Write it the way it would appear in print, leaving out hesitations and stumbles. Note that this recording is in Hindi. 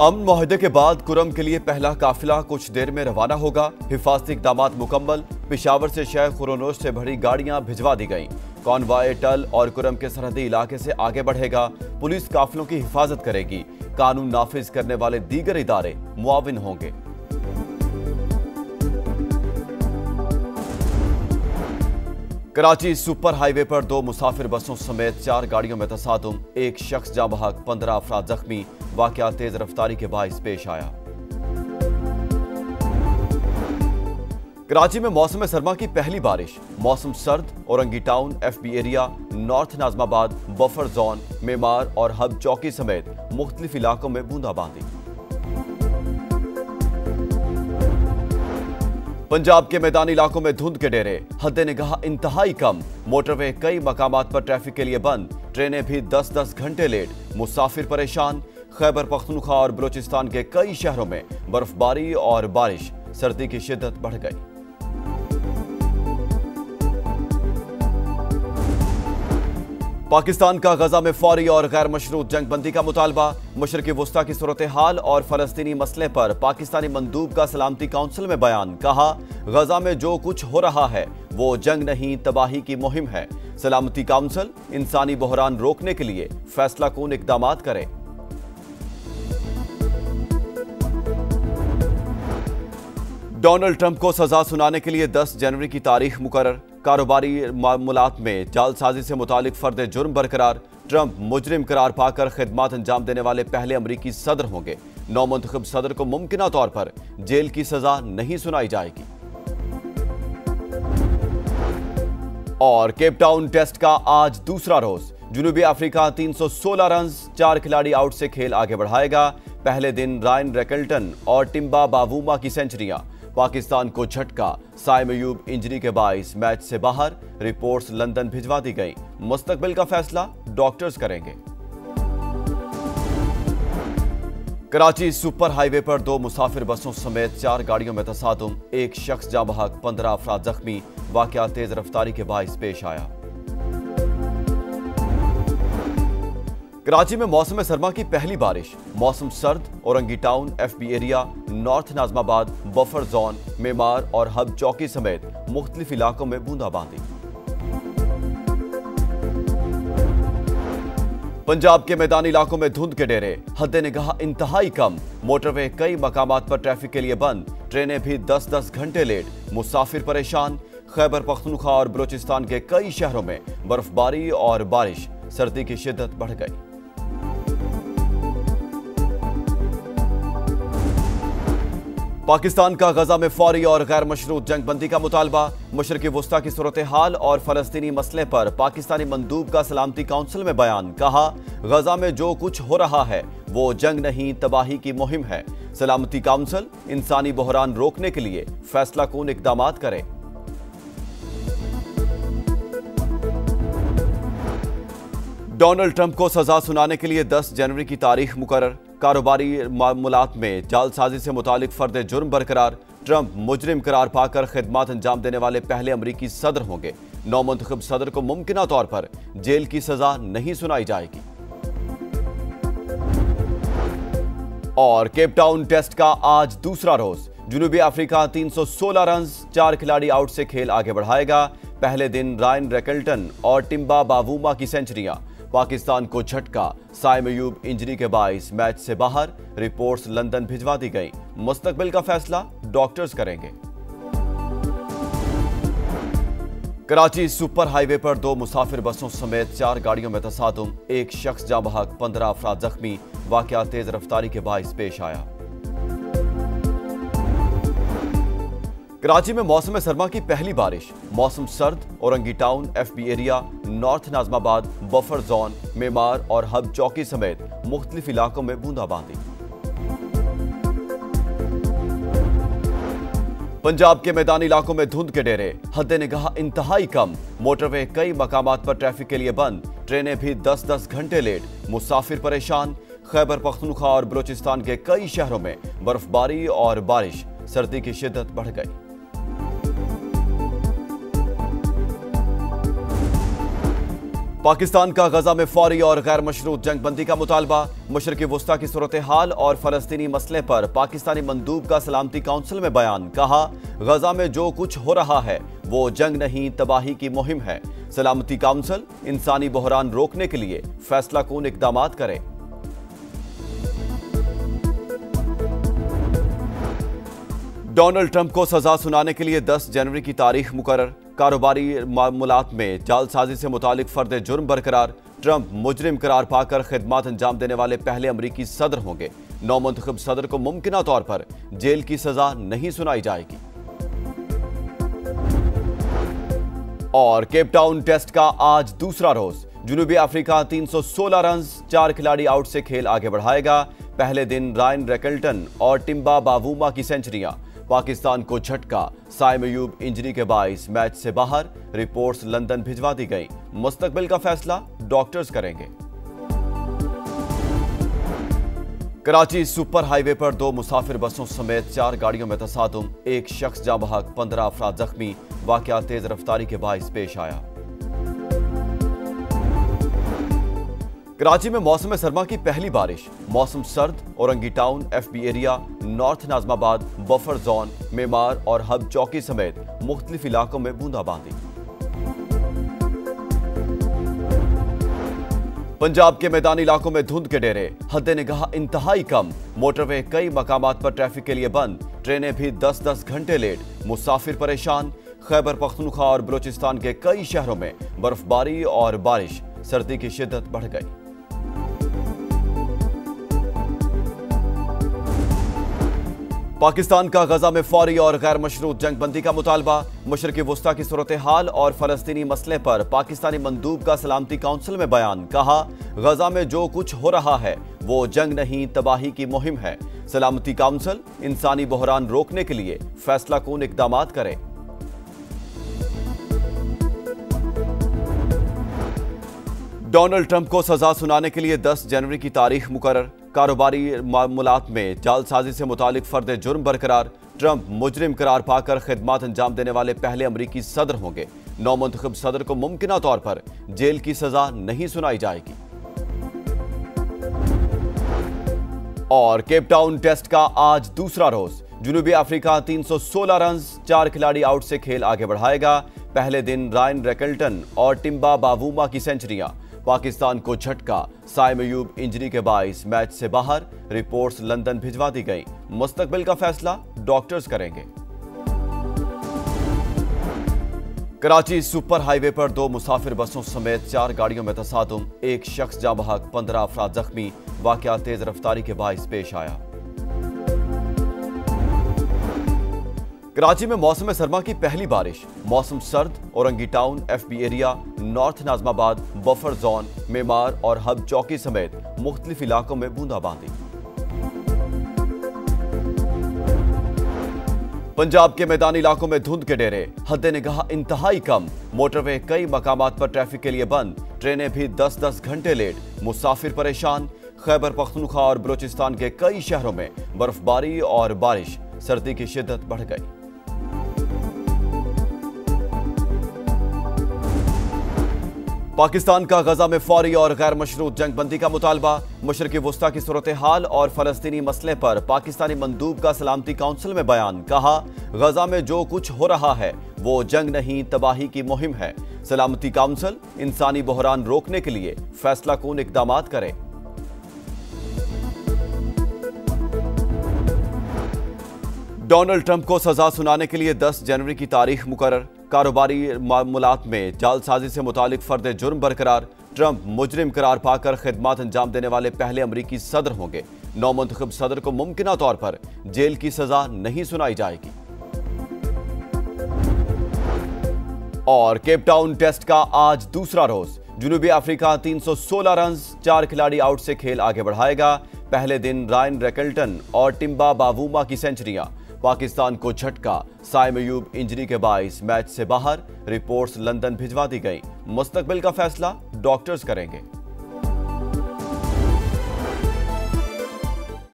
अमन मुआहदे के बाद कुरम के लिए पहला काफिला कुछ देर में रवाना होगा। हिफाजती इक़दामात मुकम्मल। पेशावर से शेख खुरोनोश से भरी गाड़ियां भिजवा दी गईं। कॉन्वॉय टल और कुरम के सरहदी इलाके से आगे बढ़ेगा। पुलिस काफिलों की हिफाजत करेगी। कानून नाफिज करने वाले दीगर इदारे मुआविन होंगे। कराची सुपर हाईवे पर 2 मुसाफिर बसों समेत 4 गाड़ियों में तसादुम। एक शख्स जाँ बहक, 15 अफराद जख्मी। वाकया तेज रफ्तारी के बाइस पेश आया। कराची में मौसम सरमा की पहली बारिश। मौसम सर्द। Orangi town, FB area, north Najmabad, buffer zone, Maymar और हब चौकी समेत मुख्तलिफ इलाकों में बूंदाबांदी। पंजाब के मैदानी इलाकों में धुंध के डेरे। हद्दे निगाह इंतहाई कम। मोटरवे कई मकामात पर ट्रैफिक के लिए बंद। ट्रेनें भी 10-10 घंटे लेट। मुसाफिर परेशान। खैबर पख्तूनख्वा और बलोचिस्तान के कई शहरों में बर्फबारी और बारिश। सर्दी की शिद्दत बढ़ गई। पाकिस्तान का गजा में फौरी और गैर मशरूत जंगबंदी का मुतालबा। मशरक़ी वुस्ता की सूरत हाल और फलस्तीनी मसले पर पाकिस्तानी मंदूब का सलामती काउंसिल में बयान। कहा, गजा में जो कुछ हो रहा है वो जंग नहीं, तबाही की मुहिम है। सलामती काउंसिल इंसानी बहरान रोकने के लिए फैसला कून इक़दामात करे। डोनाल्ड ट्रंप को सजा सुनाने के लिए 10 जनवरी की तारीख मुकर्रर। कारोबारी मामलात में जालसाजी से मुतालिक फर्द जुर्म बरकरार। ट्रंप मुजरिम करार पाकर खिदमात अंजाम देने वाले पहले अमरीकी सदर होंगे। नौमुंतखब सदर को मुमकिना तौर पर जेल की सजा नहीं सुनाई जाएगी। और केप टाउन टेस्ट का आज दूसरा रोज। जनूबी अफ्रीका 316 रन, 4 खिलाड़ी आउट से खेल आगे बढ़ाएगा। पहले दिन रायन रेकल्टन और टिम्बा बावूमा की सेंचुरियां। पाकिस्तान को झटका। साइम अयूब इंजरी के बाइस मैच से बाहर। रिपोर्ट्स लंदन भिजवा दी गई। मुस्तकबिल का फैसला डॉक्टर्स करेंगे। कराची सुपर हाईवे पर 2 मुसाफिर बसों समेत 4 गाड़ियों में तसादुम। एक शख्स जाँ बहक, 15 अफराद जख्मी। वाकया तेज रफ्तारी के बाइस पेश आया। कराची में मौसम सरमा की पहली बारिश। मौसम सर्द। Orangi town, FB area, north Najmabad, buffer zone, Maymar और हब चौकी समेत मुख्तलिफ इलाकों में बूंदाबांदी। पंजाब के मैदानी इलाकों में धुंध के डेरे। हद्दे निगाह इंतहाई कम। मोटरवे कई मकामात पर ट्रैफिक के लिए बंद। ट्रेनें भी 10-10 घंटे लेट। मुसाफिर परेशान। खैबर पख्तूनख्वा और बलोचिस्तान के कई शहरों में बर्फबारी और बारिश। सर्दी की शिद्दत बढ़ गई। पाकिस्तान का गजा में फौरी और गैर मशरूत जंगबंदी का मुतालबा। मशरक़ी वुस्ता की सूरत हाल और फलस्तीनी मसले पर पाकिस्तानी मंदूब का सलामती काउंसिल में बयान। कहा, गजा में जो कुछ हो रहा है वो जंग नहीं, तबाही की मुहिम है। सलामती काउंसिल इंसानी बहरान रोकने के लिए फैसला कून इक़दामात करे। डोनाल्ड ट्रंप को सजा सुनाने के लिए 10 जनवरी की तारीख मुकर्रर। कारोबारी मामलात में जालसाजी से मुतालिक फर्द जुर्म बरकरार। ट्रंप मुजरिम करार पाकर खिदमात अंजाम देने वाले पहले अमरीकी सदर होंगे। नौमुंतखब सदर को मुमकिना तौर पर जेल की सजा नहीं सुनाई जाएगी। और केप टाउन टेस्ट का आज दूसरा रोज। जनूबी अफ्रीका 316 रन, 4 खिलाड़ी आउट से खेल आगे बढ़ाएगा। पहले दिन रायन रेकल्टन और टिम्बा बावूमा की सेंचुरियां। पाकिस्तान को झटका। साइम अयूब इंजरी के बाइस मैच से बाहर। रिपोर्ट्स लंदन भिजवा दी गई। मुस्तकबिल का फैसला डॉक्टर्स करेंगे। कराची सुपर हाईवे पर 2 मुसाफिर बसों समेत 4 गाड़ियों में तसादुम। एक शख्स जाँ बहक, 15 अफराद जख्मी। वाकया तेज रफ्तारी के बाइस पेश आया। कराची में मौसम सरमा की पहली बारिश। मौसम सर्द। Orangi town, FB area, north Najmabad, buffer zone, Maymar और हब चौकी समेत मुख्तलिफ इलाकों में बूंदाबांदी। पंजाब के मैदानी इलाकों में धुंध के डेरे। हद्दे निगाह इंतहाई कम। मोटरवे कई मकामात पर ट्रैफिक के लिए बंद। ट्रेनें भी 10-10 घंटे लेट। मुसाफिर परेशान। खैबर पख्तूनख्वा और बलोचिस्तान के कई शहरों में बर्फबारी और बारिश। सर्दी की शिद्दत बढ़ गई। पाकिस्तान का गजा में फौरी और गैर मशरूत जंगबंदी का मुतालबा। मशरिकी वस्ता की सूरत हाल और फलस्तीनी मसले पर पाकिस्तानी मंदूब का सलामती काउंसिल में बयान। कहा, गजा में जो कुछ हो रहा है वो जंग नहीं तबाही की मुहिम है। सलामती काउंसिल इंसानी बहरान रोकने के लिए फैसला कून इकदाम करे। डोनाल्ड ट्रंप को सजा सुनाने के लिए 10 जनवरी की तारीख मुकर्रर। कारोबारी मामलात में जालसाजी से मुतालिक फर्द जुर्म बरकरार। ट्रंप मुजरिम करार पाकर खिदमात अंजाम देने वाले पहले अमरीकी सदर होंगे। नौमुंतखब सदर को मुमकिना तौर पर जेल की सजा नहीं सुनाई जाएगी। और केप टाउन टेस्ट का आज दूसरा रोज। जनूबी अफ्रीका 316 रन 4 खिलाड़ी आउट से खेल आगे बढ़ाएगा। पहले दिन रायन रैकल्टन और टिम्बा बावूमा की सेंचुरियां। पाकिस्तान को झटका, साइम अयूब इंजरी के बाइस मैच से बाहर। रिपोर्ट्स लंदन भिजवा दी गई। मुस्तकबिल का फैसला डॉक्टर्स करेंगे। कराची सुपर हाईवे पर 2 मुसाफिर बसों समेत 4 गाड़ियों में तसादुम। एक शख्स जाँ बहक, 15 अफराद जख्मी। वाकया तेज रफ्तारी के बाइस पेश आया। कराची में मौसम सरमा की पहली बारिश। मौसम सर्द। Orangi town, FB area, north Najmabad, buffer zone, Maymar और हब चौकी समेत मुख्तलिफ इलाकों में बूंदाबांदी। पंजाब के मैदानी इलाकों में धुंध के डेरे। हद निगाह इंतहाई कम। मोटरवे कई मकामात पर ट्रैफिक के लिए बंद। ट्रेनें भी 10-10 घंटे लेट। मुसाफिर परेशान। खैबर पख्तूनख्वा और बलोचिस्तान के कई शहरों में बर्फबारी और बारिश। सर्दी की शिद्दत बढ़ गई। पाकिस्तान का गजा में फौरी और गैर मशरूत जंगबंदी का मुतालबा। मशरिकी वस्ता की सूरत हाल और फलस्तीनी मसले पर पाकिस्तानी मंदूब का सलामती काउंसिल में बयान। कहा, गजा में जो कुछ हो रहा है वो जंग नहीं तबाही की मुहिम है। सलामती काउंसिल इंसानी बहरान रोकने के लिए फैसला कून इकदाम करे। डोनाल्ड ट्रंप को सजा सुनाने के लिए 10 जनवरी की तारीख मुकर्रर। कारोबारी मामलात में जालसाजी से मुतालिक फर्द जुर्म बरकरार। ट्रंप मुजरिम करार पाकर खिदमात अंजाम देने वाले पहले अमरीकी सदर होंगे। नौमुंतखब सदर को मुमकिना तौर पर जेल की सजा नहीं सुनाई जाएगी। और केप टाउन टेस्ट का आज दूसरा रोज। जनूबी अफ्रीका 316 रन 4 खिलाड़ी आउट से खेल आगे बढ़ाएगा। पहले दिन रायन रैकल्टन और टिम्बा बावूमा की सेंचुरियां। पाकिस्तान को झटका, साइम अयूब इंजरी के बाइस मैच से बाहर। रिपोर्ट्स लंदन भिजवा दी गई। मुस्तकबिल का फैसला डॉक्टर्स करेंगे। कराची सुपर हाईवे पर 2 मुसाफिर बसों समेत 4 गाड़ियों में तसादुम। एक शख्स जाँ बहक, 15 अफराद जख्मी। वाकया तेज रफ्तारी के बाइस पेश आया। कराची में मौसम सरमा की पहली बारिश। मौसम सर्द। Orangi town, FB area, north Najmabad, buffer zone, Maymar और हब चौकी समेत मुख्तलिफ इलाकों में बूंदाबांदी। पंजाब के मैदानी इलाकों में धुंध के डेरे। हद निगाह इंतहाई कम। मोटरवे कई मकामात पर ट्रैफिक के लिए बंद। ट्रेनें भी 10-10 घंटे लेट। मुसाफिर परेशान। खैबर पख्तूनख्वा और बलोचिस्तान के कई शहरों में बर्फबारी और बारिश। सर्दी की शिद्दत बढ़ गई। पाकिस्तान का गजा में फौरी और गैर मशरूत जंगबंदी का मुतालबा। मशरिकी वस्ता की सूरत हाल और फलस्तीनी मसले पर पाकिस्तानी मंदूब का सलामती काउंसिल में बयान। कहा, गजा में जो कुछ हो रहा है वो जंग नहीं तबाही की मुहिम है। सलामती काउंसिल इंसानी बहरान रोकने के लिए फैसला कून इकदाम करे। डोनाल्ड ट्रंप को सजा सुनाने के लिए 10 जनवरी की तारीख मुकर्रर। कारोबारी मामलात में जालसाजी से मुतालिक फर्द जुर्म बरकरार। ट्रंप मुजरिम करार पाकर खिदमात अंजाम देने वाले पहले अमरीकी सदर होंगे। नौमुंतखब सदर को मुमकिना तौर पर जेल की सजा नहीं सुनाई जाएगी। और केप टाउन टेस्ट का आज दूसरा रोज। जनूबी अफ्रीका 316 रन 4 खिलाड़ी आउट से खेल आगे बढ़ाएगा। पहले दिन रायन रैकल्टन और टिम्बा बावूमा की सेंचुरियां। पाकिस्तान को झटका, साइम अयूब इंजरी के बाइस मैच से बाहर। रिपोर्ट्स लंदन भिजवा दी गई। मुस्तकबिल का फैसला डॉक्टर्स करेंगे।